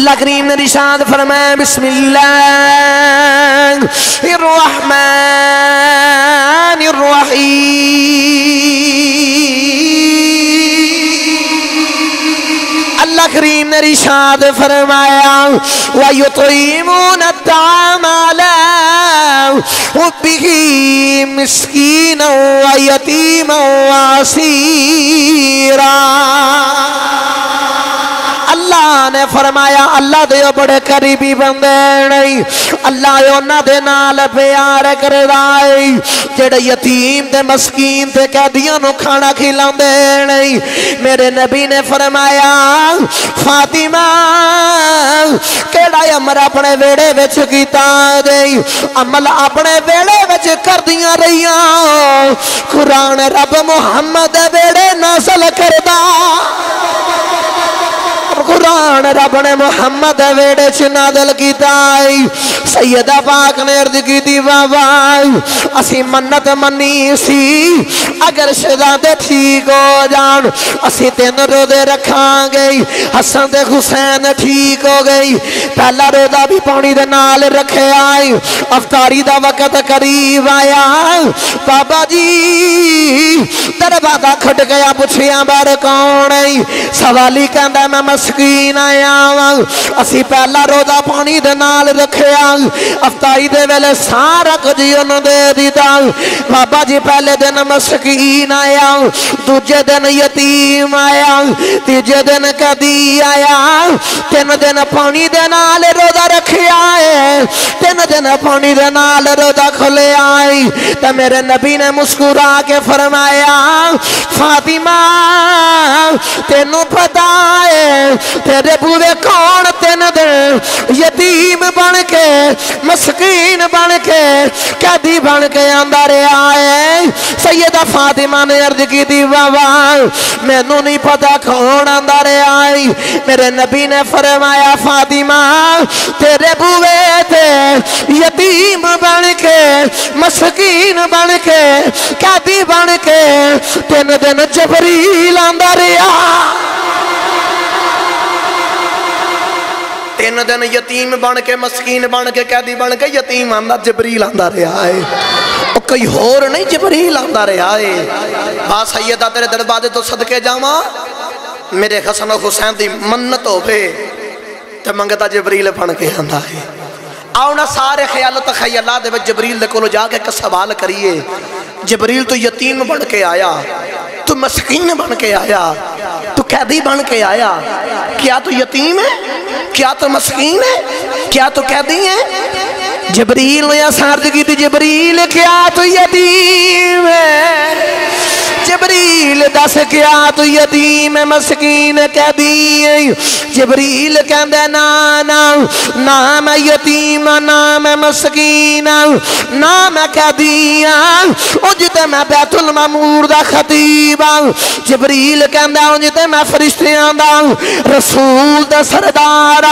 اللہ کریم نے ارشاد فرمایا بسم اللہ الرحمن الرحیم اللہ کریم نے ارشاد فرمایا وَيُطْعِمُونَ الطَّعَامَ عَلَىٰ حُبِّهِ مِسْكِينًا وَيَتِيمًا وَأَسِيرًا اللہ نے فرمایا اللہ دے بڑے قریبی بندے نہیں اللہ انہاں دے نال پیار کردائے جڑے یتیم تے مسکین تے قیدیاں نو کھانا کھلاندے نہیں میرے نبی نے فرمایا فاطمہ کیڑا عمل اپنے ویڑے وچ کیتا دے عمل اپنے ویڑے وچ کردیاں رہیاں قرآن رب محمد ویڑے نازل کردا قرآن رب نے محمد ویڑے چ نازل کیتا ہے سیدہ پاک نے عرض کی دی بابا اسی منت منی سی اگر شہزادے ٹھیک ہو جان اسی 3 روزے رکھاں گئی حسن تے حسین ٹھیک ہو گئی پہلا روزہ بھی پانی دے نال رکھے آئی افطاری دا وقت قریب آیا بابا جی دروازہ کھٹ گیا پوچھیا بار کون ہے سوالی کہندا میں مسکین آیا اسی پہلا روزہ پانی دے نال رکھیا افطاری دے ویلے سارا کچھ انہوں دے دیتا بابا جی پہلے دن مسکین آیا دوجے دن یتیم آیا تیجے دن قیدی آیا 3 دن پانی دے نال روزہ رکھیا ہے 3 دن پانی دے نال روزہ کھلے آئی تو میرے نبی نے مسکرا کے فرمایا فاطمہ تینوں پتہ ہے تیرے بوے کون 3 دن یتیم بن کے مسکین بن کے قیدی بن کے اندر آئے سیدہ فاطمہ نے عرض کی دی بابا میں نو نہیں پتا کون اندر آئی میرے نبی نے فرمایا فاطمہ تیرے بوے تھے یتیم بن کے مسکین بن کے قیدی بن کے 3 دن جبریل اندر آئے 3 دن یتیم بن کے مسکین بن کے قیدی بن کے یتیم آندہ جبریل آندہ رہا ہے اور کوئی اور نہیں جبریل آندہ رہا ہے با سیدہ تیرے دروازے تو صدقے جاواں میرے حسن و حسین دی منت ہو بے تے منگتا جبریل بن کے آندہ ہے آؤنا سارے خیالت خیالات دے جبریل دے کولو جا کے ایک سوال کریے جبریل تو یتیم بن کے آیا تو مسکین بن کے آیا تو قیدی بن کے آیا کیا تو یتیم ہے کیا تو مسکین ہے کیا تو قیدی ہے جبریل نے سارج کی تھی جبریل کیا تو یتیم ہے جبریل دس کیا تو یتیم مسکین قیدی ہے جبریل کہندے نا میں یتیم نا میں مسکین نا میں قیدی اجتے میں بیت المعمور دا خطیب جبریل کہندے اجتے میں فرشتیاں دا رسول دا سردار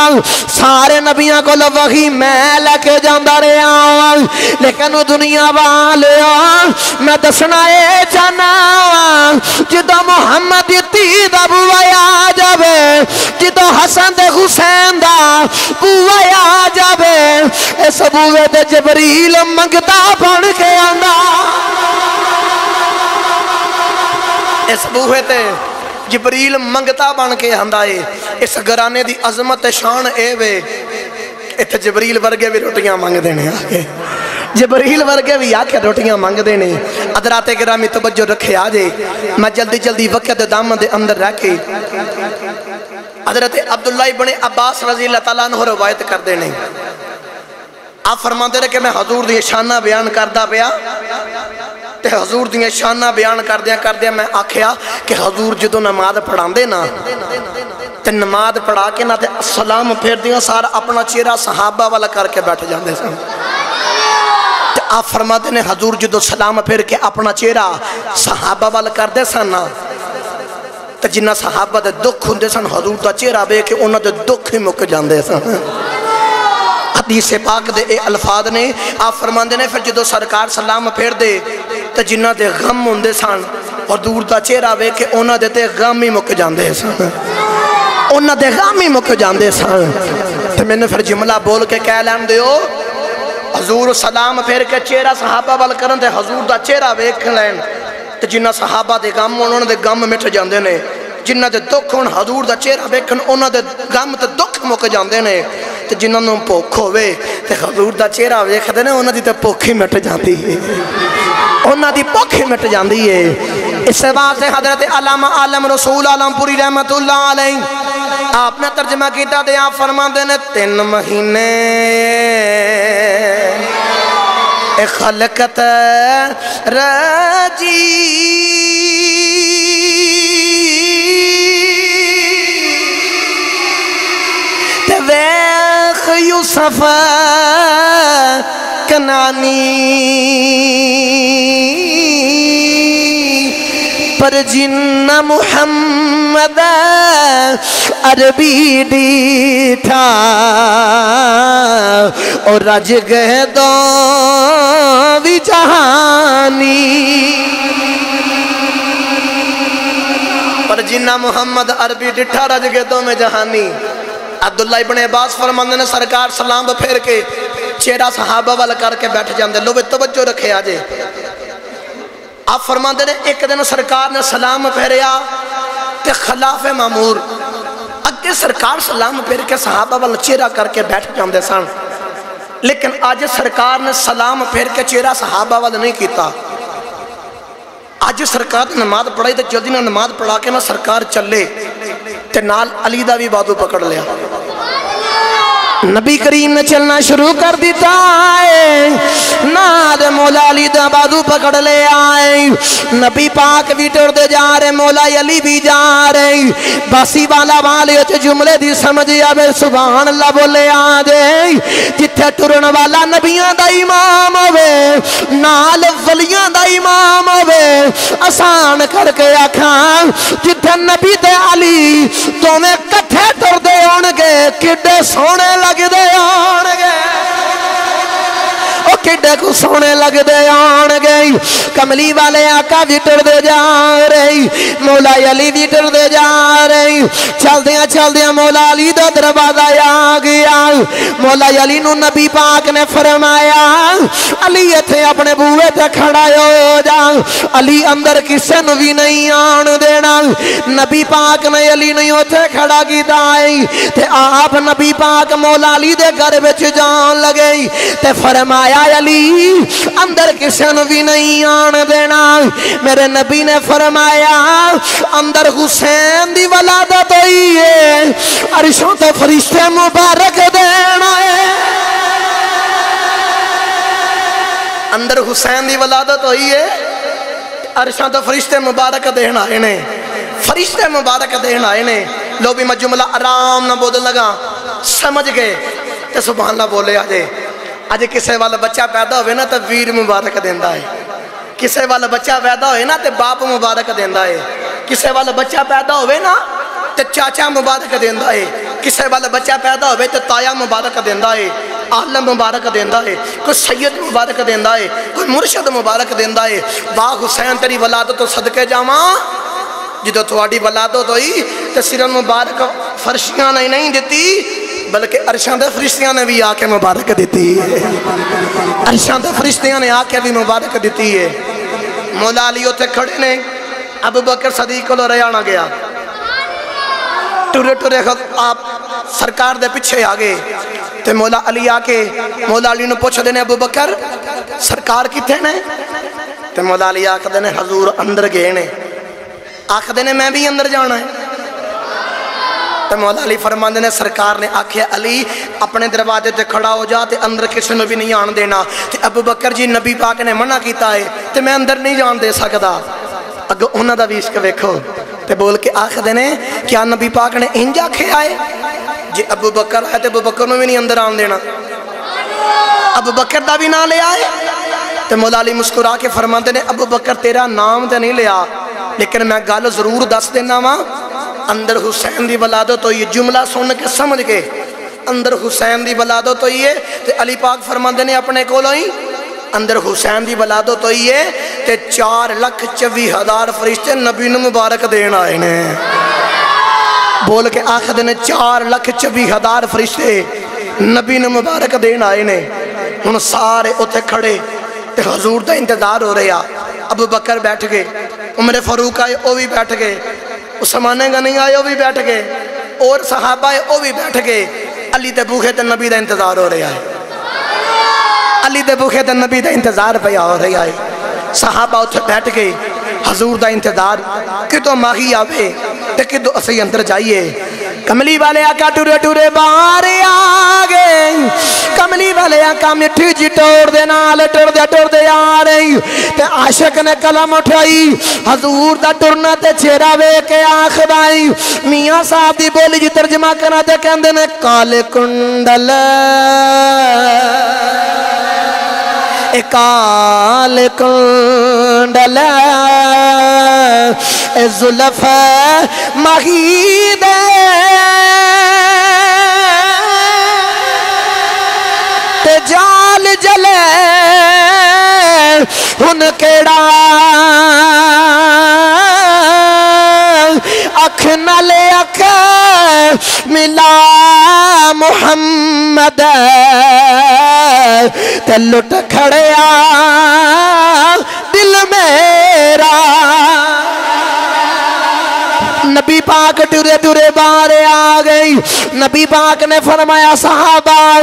سارے نبیاں کو وحی میں لے کے جاندہ رہا لیکن دنیا والے میں دسنا اے چاہنا جدو محمد تید بویا جاوے جدو حسن دے حسین دا بویا جاوے اس بوے دے جبریل منگتا بن کے آنا اس بوے دے جبریل منگتا بن کے آندہ ہے اس گرانے دی عظمت شان اے وے اتھے جبریل ورگے بھی روٹیاں مانگ دینے آگے جبریل ورگے بھی آکے روٹیاں مانگ دینے حضرات گرامی توجہ رکھے آجے میں جلدی جلدی وقت دامن دے اندر رہ کے حضرت عبداللہ ابن عباس رضی اللہ تعالیٰ عنہ روایت کر دینے آپ فرماتے رہے کہ میں حضور دی شانہ بیان کردہ پیا تے حضور دی شانہ بیان کردیا میں آکھیا کہ حضور جدو نماز پڑھان دے نا تے نماز پڑھا کے نا تے السلام پھیر دیا سارا اپنا چہرہ صحابہ والا کر کے بیٹھ جاندے سن تے آپ فرماتے نے حضور جدو سلام پھیر کے اپنا چہرہ صحابہ والا کر دے سن نا تے جنہ صحابہ دے دکھ ہوندے سن حضور دا چہرہ بے کہ انہوں دے دکھ ہی مک جاندے سن حدیث پاک دے اے الفاظ نے آپ فرماندے نے پھر جدو سرکار سلام پھیر دے تے جنہ دے غم ہوندے سن حضور دا چہرہ بے کہ انہوں دے تے غم ہی مک جاندے سن انہاں دے غم ہی مک جاندے سن تے میں نے پھر جملہ بول کے کہہ لین دیو حضور سلام پھر کے چہرہ صحابہ وال کرن تے حضور دا چہرہ ویکھ لین تے جنہ صحابہ دے غم انہاں دے غم مٹ جاندے نے جنہ دے دکھ ہون حضور دا چہرہ ویکھن انہاں دے غم تے دکھ مک جاندے نے تے جنہاں نوں بھوک ہوے تے حضور دا چہرہ ویکھدے نے انہاں دی تے بھوک ہی مٹ جاندی ہے انہاں دی بھوک ہی مٹ جاندی ہے اس واسطے حضرت علامہ عالم رسول عالم پوری رحمت اللہ علیہ آپ نے ترجمہ کیتا تے آپ فرماندے نے 3 مہینے خلقت رجی تے ویخ یوسف کنانی پر جنہ محمد عربی ڈیٹھا اور رج گئے دو بھی جہانی پر جنہ محمد عربی ڈیٹھا رج گئے دو میں جہانی عبداللہ ابن عباس فرماندے نے سرکار سلام پھیر کے چہرہ صحابہ والا کر کے بیٹھ جاندے لو توجہ رکھے آجے آپ فرماندے نے ایک دن سرکار نے سلام پھیریا تے خلاف معمور اگے سرکار سلام پھیر کے صحابہ والا چہرہ کر کے بیٹھ جاندے سن لیکن آج سرکار نے سلام پھیر کے چہرہ صحابہ والا نہیں کیتا آج سرکار نے نماز پڑھائی تے جلدی نے نماز پڑھا کے نہ سرکار چلے تے نال علی دا بھی بازو پکڑ لیا نبی کریم نے چلنا شروع کر دیتا ہے ناد مولا علی دا بازو پکڑ لے آئے نبی پاک بھی ٹر دے جا رہے مولا علی بھی جا رہے باسی والا والے جملے دی سمجھ آوے سبحان اللہ بولے آدے جتھے ٹرن والا نبیان دا امام ہوئے نال ولیاں دا امام ہوئے آسان کر کے آکھاں جتھے نبی تے علی تو میں کٹھے ٹر دے ہونگے کڈے سونے لگ دے آنگے او کڈے کو سونے لگ دے آنگے کملی والے آقا بھی ٹر دے جا رہی مولا علی بھی ٹر دے جا رہی چل دیاں مولا علی دا دروازہ آ گیا مولا علی نو نبی پاک نے فرمایا علی اتھے اپنے بوئے تے کھڑا ہو جا علی اندر کسے نو بھی نہیں آن دینا نبی پاک نے علی نہیں اتھے کھڑا کی دائی تے آپ نبی پاک مولا علی دے گھر بچ جان لگے تے فرمایا علی اندر کسے نو بھی نہیں آن دینا میرے نبی نے فرمایا اندر حسین دی ولادت ہوئی ہے عرشوں تو فرشتے مبارک دینا ہے اندر حسین دی ولادت ہوئی ہے عرشوں تو فرشتے مبارک دینا ہے فرشتے مبارک دینا ہے لو بھی میں جملہ آرام نہ بول لگا سمجھ گئے تے سبحان اللہ بولے آجے کسے والا بچہ پیدا ہوئے نا تو ویر مبارک دیندہ ہے کسے والا بچہ پیدا ہوئے نا تو باپ مبارک دیندہ ہے کسے والا بچہ پیدا ہوئے نا تو چاچا مبارک دیندہ ہے کسے والا بچہ پیدا ہوئے تو تایا مبارک دیندہ ہے عالم مبارک دیندہ ہے کوئی سید مبارک دیندہ ہے کوئی مرشد مبارک دیندہ ہے واہ حسین تیری ولادت تو صدقے جاماں جدو تھوڑی ولادت ہوئی تو سرن مبارک فرشیاں نہیں دیتی بلکہ عرشاں دے فرشتیاں نے بھی آکے مبارک دیتی ہے عرشاں دے فرشتیاں نے آکے بھی مبارک دیتی ہے مولا علی ہوتے کھڑے نے ابو بکر صدیق کو ریانا گیا ٹورے آپ سرکار دے پچھے آگے تے مولا علی آکے مولا علی نے پوچھ دینے ابو بکر سرکار کتے نے تے مولا علی آکھ دینے حضور اندر گئے نے آکھ دینے میں بھی اندر جانا ہے تے مولا علی فرماندے نے سرکار نے آکھیا علی اپنے دروازے تے کھڑا ہو جا تے اندر کسی نے بھی نہیں آن دینا تے ابو بکر جی نبی پاک نے منع کیتا ہے تے میں اندر نہیں جان دے سکتا اگو انہاں دا بھی عشق ویکھو تے بول کے آکھ دینے کیا نبی پاک نے انج آکھیا ہے جی ابو بکر ہے تے ابو بکر نے بھی نہیں اندر آن دینا ابو بکر دا بھی نہ لے آئے تے مولا علی مسکرا کے فرماندے نے ابو بکر تیرا نام تے نہیں لیا لیکن میں گل ضرور دس دینا وا اندر حسین دی ولادت ہوئی ہے جملہ سن کے سمجھ کے اندر حسین دی ولادت ہوئی ہے تے علی پاک فرماندے نے اپنے کول ہوئی اندر حسین دی ولادت ہوئی ہے تے 4,24,000 فرشتے نبی نو مبارک دین آئے نے بول کے آخر نے 4,24,000 فرشتے نبی نے مبارک دین آئے نے ان سارے اتھے کھڑے تے حضور دا انتظار ہو رہا ابو بکر بیٹھ گئے عمر فاروق آئے وہ بھی بیٹھ گئے عثمان غنی آئے وہ بھی بیٹھ گئے اور صحابہ آئے وہ بھی بیٹھ گئے علی دے بوکھے تے نبی دا انتظار ہو رہا ہے علی دے بوکھے تے نبی دا انتظار پہ ہو رہا ہے صحابہ اتھے بیٹھ گئے حضور دا انتظار کتو ماہی آوے تے کتو اسی اندر جائیے کملی والے آقا ٹورے ٹورے باہر آگے کملی والے آقا مٹھی جی ٹور دے نال ٹور دے آ رہی تے عاشق نے کلم اٹھائی حضور دا ٹرنا تے چہرہ وے کے آخر آئی میاں صاحب دی بولی جی ترجمہ کرنا تے کہندے نے کالے کنڈل کال کنڈل زلف مہید تے جال جلے ان کیڑا اکھ نلے اکھ ملا محمد تے لٹ کھڑیا دل میرا نبی پاک ٹورے ٹورے بارے آ گئی نبی پاک نے فرمایا صحابہ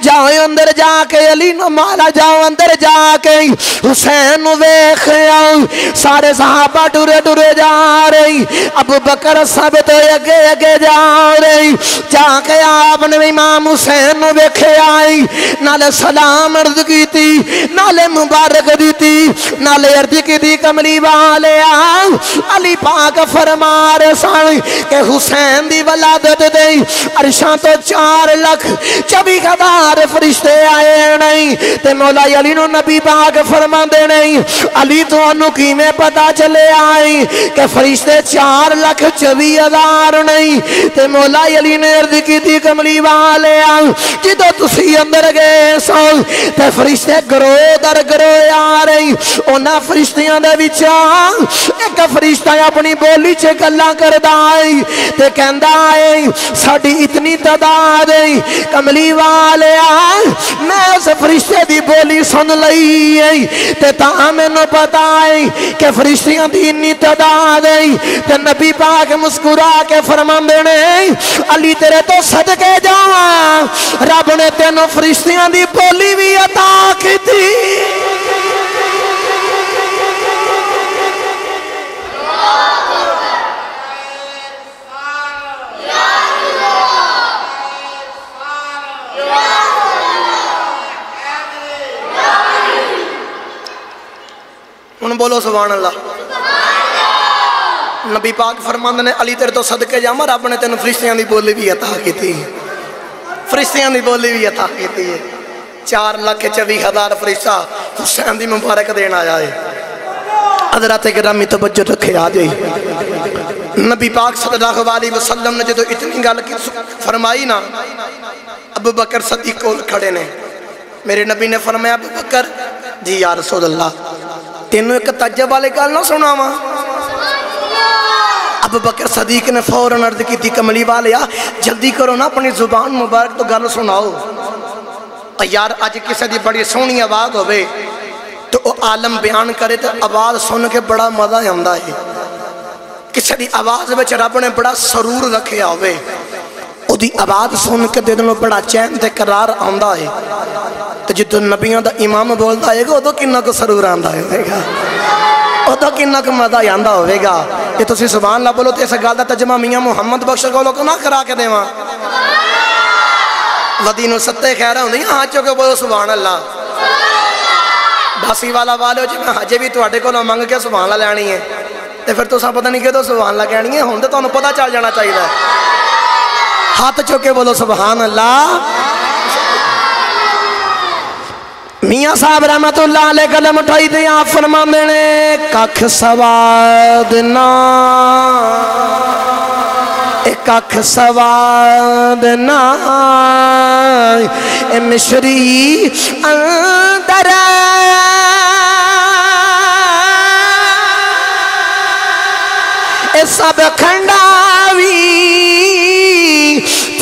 جاؤ اندر جا کے علی نو مالا جاؤ اندر جا کے حسین نو ویکھ آؤ سارے صحابہ ٹورے ٹورے جا رہی ابو بکر سب تو اگے اگے جا رہی جا کے آپ نے امام حسین نو ویکھے آئی نالے سلام عرض کی تھی نالے مبارک دی تھی نالے عرض کی تھی کملی والے آؤ علی پاک فرما سان کہ حسین دی ولادت دے عرشاں تو 4,24,000 فرشتے آئے نہیں تے مولا علی نو نبی پاک فرما دے نہیں علی تو انو کی میں پتا چلے آئی کہ فرشتے 4,24,000 نہیں تے مولا علی نے عرض کی تھی کملی والے جدو تسی اندر گئے سو تے فرشتے گرو در گرو آ رہی اونا فرشتیاں دے وچا ایک فرشتہ اپنی بولی چھے گلہ کردہ آئی تے کہندہ آئی ساڑھی اتنی تعداد آئی کملی والے آئی میں اس فرشتے دی بولی سن لئی آئی تے تاہم انہوں پتا آئی کہ فرشتیاں دی اتنی تعداد آئی تے نبی پاک مسکرا کے فرمان دینے علی تیرے تو صدقے جاؤں رب نے تینوں فرشتیاں دی بولی بھی عطا کی تھی انہوں بولو سبحان اللہ نبی پاک فرماند نے علی تیرے تو صدقے جاما رب نے تینوں فرشتیاں دی بولی بھی عطا کی تھی فرشتیاں دی بولی بھی عطا کی تھی 4,24,000 فرشتہ حسین دی مبارک دین آیا ہے حضرات گرامی توجہ رکھے آ جائی نبی پاک صلی اللہ علیہ وسلم نے جو اتنی گل فرمائی نا ابو بکر صدیق کو کھڑے نے میرے نبی نے فرمایا ابو بکر جی یا رسول اللہ تینوں ایک تجب والے گل نہ سنا ماں ابو بکر صدیق نے فوراً عرض کی تھی کملی والے جلدی کرو نا اپنی زبان مبارک تو گل سناؤ یار آج کسی دی بڑی سونی آواز ہوئے تو وہ عالم بیان کرے تو آواز سن کے بڑا مزہ آندا ہے کسی دی آواز وچ رب نے بڑا سرور رکھیا ہوئے او دی آواز سن کے دلوں بڑا چین تے قرار آندا ہے تو جدو نبیوں دا امام بولتا ہے گا ادو کنہ کو سرور آندا ہوئے گا ادو کنہ کو مزہ آندا ہوئے گا یہ تسی سبحان اللہ بولو تو اس گل دا ترجمہ میاں محمد بخش کو نہ کرا کے دیواں ودینو ستے خیرہ ہوں نہیں ہاں چوکے بولو سبحان اللہ باسی والا والے ہو جی میں حجے بھی توڑے کو نہ مانگ کے سبحان اللہ لینی ہے تے پھر تو سا پتہ نہیں کہ تو سبحان اللہ کہنی ہے ہوں تو انہوں پتہ چل جانا چاہیے ہاتھ چوکے بولو سبحان اللہ میاں صاحب رحمت اللہ علیہ قلم اٹھائی دے آپ فرما دینے ککھ سواد نا ککھ سواد نا اے مشری اندر اے سب کھنڈاوی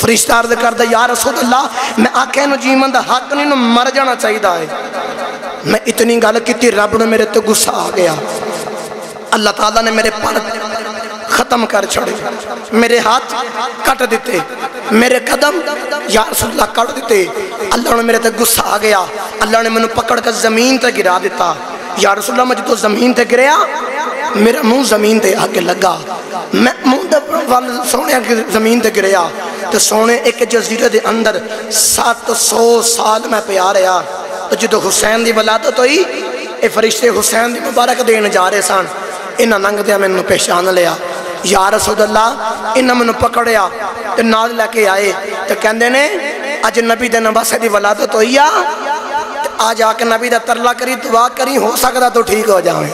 فرشتہ عرض کردہ یا رسول اللہ میں آکھے نو جیون دا حق نہیں نو مر جانا چاہیے ہے. میں اتنی گل کی رب نے میرے تو غصہ آ گیا. اللہ تعالیٰ نے میرے پر ختم کر چھوڑے, میرے ہاتھ کٹ دیتے, میرے قدم یا رسول اللہ کٹ دیتے. اللہ نے میرے تے غصہ آ گیا. اللہ نے میں پکڑ کر زمین تے گرا دیتا. یا رسول اللہ مجھے تو زمین تے گریا, میرا منہ زمین تے آگے لگا. میں منہ سونے زمین تے گریا تو سونے ایک جزیرے دے اندر 700 سال میں پیا رہا. تو جدو حسین دی ولادت ہوئی اے فرشتے حسین دی مبارک دین جا رہے سن. انہاں ننگ دیا میں پہچان لیا. یا رسول اللہ انہاں میں پکڑیا تو نال لے کے آئے تو کہندے نے اج نبی دے نباسے دی ولادت ہوئی آ, آج آ کے نبی دا ترلا کری دعا کری ہو سکتا تو ٹھیک ہو جاویں,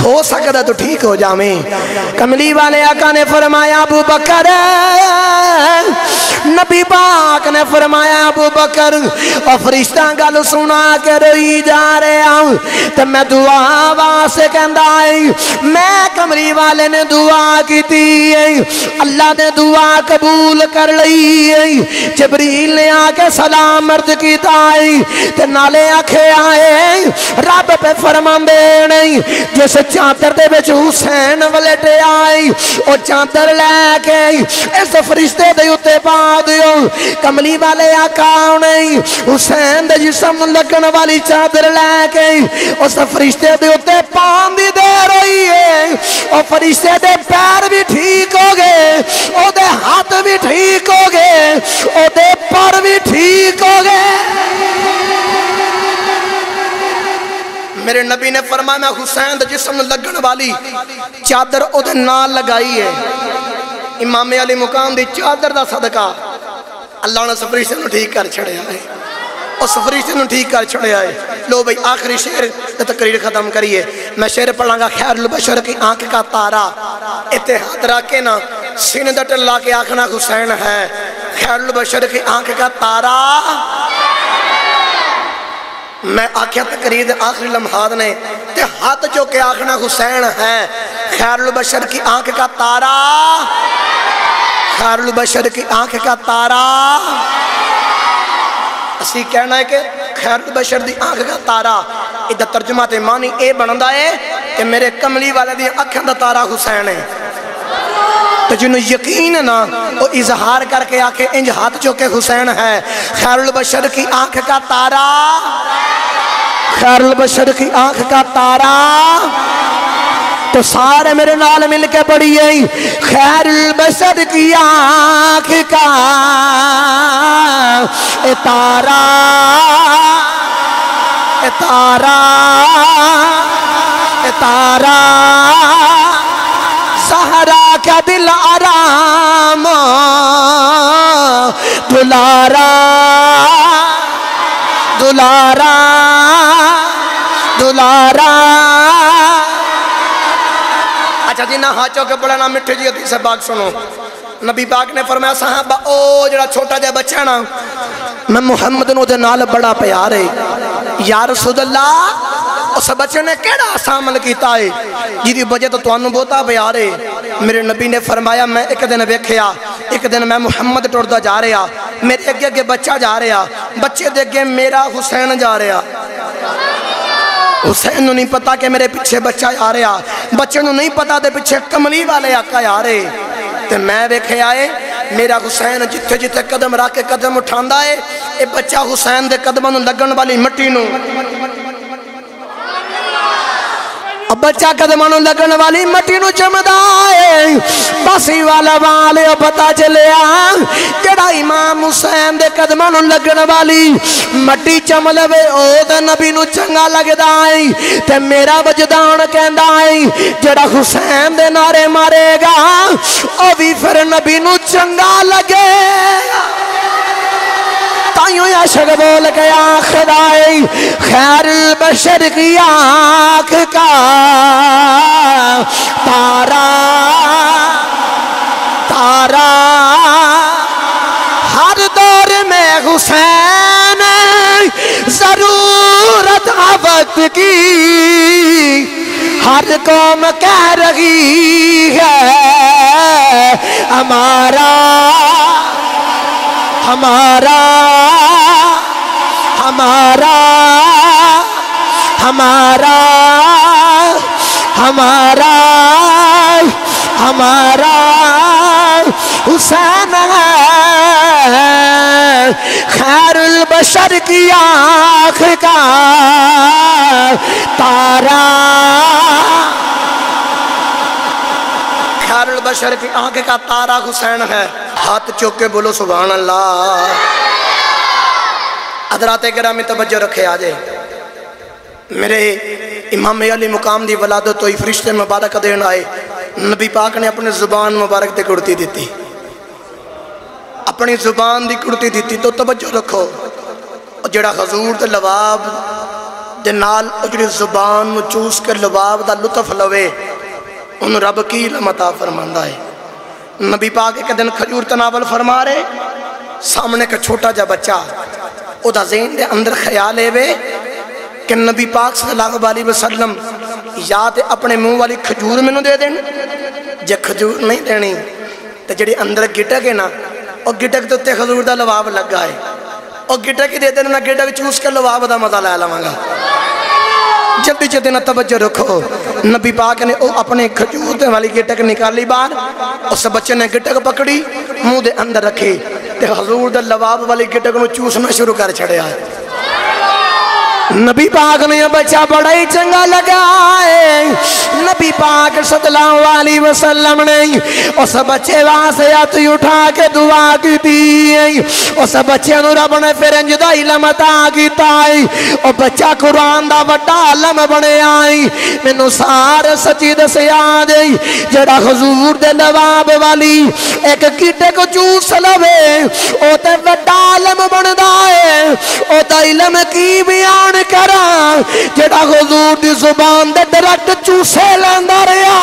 ہو سکتا تو ٹھیک ہو جاویں. کملی والے آقا نے فرمایا ابو بکر, نبی پاک نے فرمایا ابو بکر اور فرشتہ گل سنا کے روئی جا رہے ہوں تو میں دعا واسے کہندا آئی. میں کملی والے نے دعا کی تھی, اللہ نے دعا قبول کر لی. جبریل نے آ کے سلام عرض کیتا آئی تے نالے آکھے آئے رب پہ فرماندے نہیں جس چادر دے وچ حسین ولیٹے آئی او چادر لے کے اس فرشتے دے اتے پا دیو. کملی والے آقا نہیں حسین دے جسم لگن والی چادر لے کے اس فرشتے دے اتے پان دی دے رہی ہے. او فرشتے دے پیر بھی ٹھیک ہو گئے, او دے ہاتھ بھی ٹھیک ہو گئے, او دے پر بھی ٹھیک ہو گئے. میرے نبی نے فرمایا میں حسین دے جسم لگن والی چادر او دے نال لگائی ہے. امام علی مقام دی چادر دا صدقہ اللہ نے فرشتے نو ٹھیک کر چھڑے آئے, اس فرشتے نو ٹھیک کر چھڑے آئے. لو بھئی آخری شعر تقریر ختم کریے. میں شعر پڑھاں گا خیر البشر کی آنکھ کا تارا, اتحاد رکھے نا سینے دا ٹلا کے آنکھنا حسین ہے. خیر البشر کی آنکھ کا تارا, میں آکھیا تقریر آخری لمحات نے تے ہاتھ جو کہ آنکھنا حسین ہے. خیر البشر کی آنکھ کا تارا, خیر البشر کی آنکھ کا تارا. اسی کہنا ہے کہ خیر البشر دی آنکھ کا تارا ادھا ترجمہ تے معنی اے بندا ہے کہ میرے کملی والے دی آنکھاں دا تارا حسین ہے. تو جنہوں یقین ہے نا وہ اظہار کر کے آکھے انج ہاتھ جو کہ حسین ہے. خیر البشر کی آنکھ کا تارا, خیر البشر کی آنکھ کا تارا. تو سارے میرے نال مل کے پڑھیے خیر البشر کی آنکھ کا تارا, تارا, تارا. زہرا کا دل آرام دلارا, دلارا, دلارا. اچھا جی نہ ہاتھوں کے بڑا نہ مٹھے جی حدیث پاک سنو. نبی پاک نے فرمایا صحابہ او جڑا چھوٹا جا بچہ نا میں محمد نو دے نال بڑا پیارے. یا رسول اللہ اس بچے نے کیڑا عمل کیتا ہے جیدی وجہ تو تانوں بہتا پیارے. میرے نبی نے فرمایا میں ایک دن ویکھیا, ایک دن میں محمد ٹردا جا رہا, میرے اگے اگے بچہ جا رہا, بچے دے اگے میرا حسین جا رہا. حسین نو نہیں پتا کہ میرے پیچھے بچہ آ رہا, بچے نو نہیں پتا دے پیچھے کملی والے آقا آ رہے. تے میں ویکھے آئے میرا حسین جتھے جتھے قدم رکھ کے قدم اٹھاندا ہے اے بچہ حسین دے قدموں نو لگن والی مٹی نو, بچہ قدموں لگن والی مٹی نو چمدا ہے. باسی والا والے پتا چلیا جڑا امام حسین دے قدموں لگن والی مٹی چم لوے او تے نبی نو چنگا لگدا ہے. تے میرا وجدان کہندا ہے جڑا حسین دے نعرے مارے گا او بھی پھر نبی نو چنگا لگے. تائیوں عاشق بول کے آخر آئی خیر البشر کی آنکھ کا تارا, تارا. ہر دور میں حسین ضرورت وقت کی ہر قوم کہہ رہی ہے ہمارا ہمارا ہمارا ہمارا ہمارا ہمارا حسین ہے خیر البشر کی آنکھ کا تارا خیر البشر کی آنکھ کا تارا حسین ہے ہاتھ چوک کے بولو سبحان اللہ حضرات گرامی توجہ رکھے آجے میرے امام علی مقام دی ولادت ہوئی فرشتے مبارک دین آئے نبی پاک نے اپنے زبان مبارک دے کرتی دیتی اپنی زبان دی کرتی دیتی تو توجہ رکھو جڑا حضور دے لواب دے نال جڑی زبان چوس کے لواب دا لطف لوے ان رب کی لمتا فرماندہ ہے نبی پاک ایک دن کھجور تناول فرما رہے سامنے کا چھوٹا جا بچہ او دا ذہن دے اندر خیال ہے وے کہ نبی پاک صلی اللہ علیہ وسلم یا تے اپنے منہ والی کھجور میں نو دے دیں جے کھجور نہیں دینی تو جڑی اندر گٹک ہے نا اور گٹک تو تے حضور دا لواب لگا ہے اور گٹک ہی دے دینا نا گٹک چوس کے لواب دا مزہ لے لوانگا جلدی جلدی نہ توجہ رکھو نبی پاک نے اپنے کھجور دے والی گٹک نکالی بار اس بچے نے گٹک پکڑی منہ دے اندر رکھی تے حضور دا لواب والی گٹک نو چوسنا شروع کر چھڑے آئے نبی پاک نے یہ بچہ بڑا ہی چنگا لگا ہے نبی پاک صلی اللہ علیہ وسلم نے اس بچے واسے ہاتھ اٹھا کے دعا کی تھی اس بچے نو رب نے پھر انجدہ علم عطا کیتا ہے اور بچہ قرآن دا وڈا علم بنے آئی مینوں سارے سچی دس یاد ہے جڑا حضور دے لواب والی ایک گٹے کو چوس لوے او تے وڈا علم بندا ہے او تے علم کی بیان کرا جڑا حضور دی زبان دے ڈائریکٹ چوسے لیندا رہیا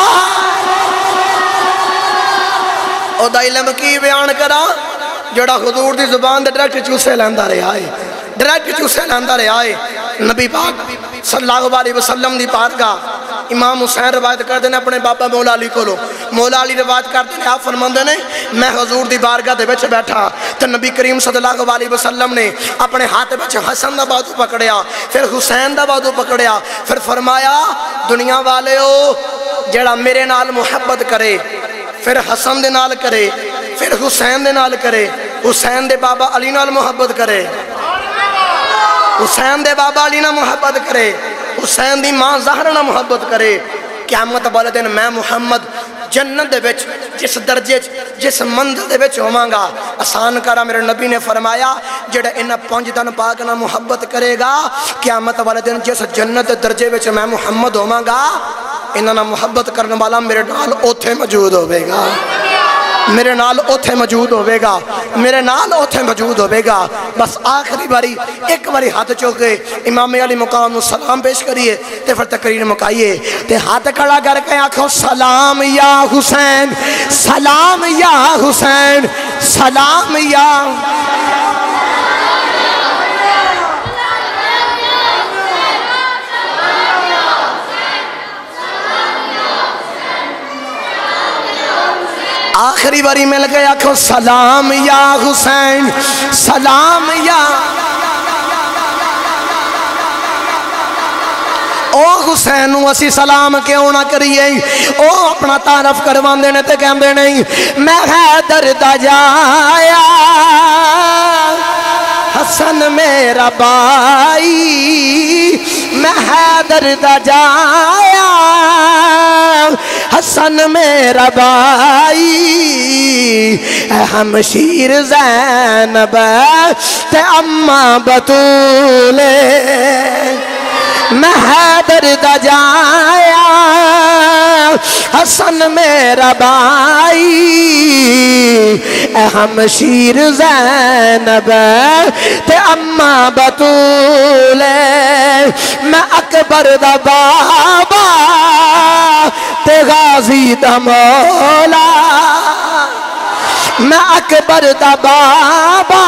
او دا علم کی بیان کرا جڑا حضور دی زبان دے ڈائریکٹ چوسے لیندا رہیا ہے ڈائریکٹ چوسے لیندا رہیا ہے نبی پاک صلی اللہ علیہ وسلم دی بارگاہ امام حسین روایت کرتے ہیں اپنے بابا مولا علی کو لو مولا علی روایت کرتے ہیں آپ فرماندے نے میں حضور دی بارگاہ دے وچ بیٹھا تو نبی کریم صلی اللہ علیہ وسلم نے اپنے ہاتھ وچ حسن دا بازو پکڑیا پھر حسین دا بازو پکڑیا پھر فرمایا دنیا والے ہو جڑا میرے نال محبت کرے پھر حسن دے نال کرے پھر حسین دے نال کرے حسین دے بابا علی نال محبت کرے حسین دے بابا علی نال محبت کرے حسین دی ماں زہرہ نہ محبت کرے قیامت والے دن میں محمد جنت دے وچ جس درجے جس منزل دے وچ ہوواں گا آسان کرا میرے نبی نے فرمایا جڑا انہاں پنج تن پاک نہ محبت کرے گا قیامت والے دن جس جنت درجے وچ میں محمد ہوواں گا انہاں نہ محبت کرنے والا میرے نال اوتھے موجود ہوے گا میرے نال اوتھے موجود ہوے گا میرے نال اوتھے موجود ہوے گا بس آخری باری ایک باری ہاتھ چوکے امام علی مقام نو سلام پیش کریے تے پھر تقریر مکائیے تے ہاتھ کھڑا کر کے آکھو سلام یا حسین سلام یا حسین سلام یا آخری باری مل گیا کہ سلام یا حسین سلام یا او حسین نو اسی سلام کیوں نہ کریے او اپنا تعارف کروان دینے تے کہم دے نہیں میں حیدر دا جایا حسن میرا بائی میں حیدر دا جایا حسن میرا بائی اے ہمشیر زینب تے اماں بطولے میں حیدر دا جایا حسن میرا بائی اے ہمشیر زینب تے اماں بطولے میں اکبر دا بابا تے غازی دا مولا میں اکبر دا بابا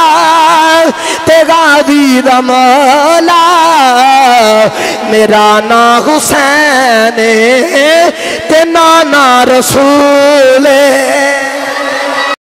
تے غازی دا مولا میرا نا حسین تے نانا رسول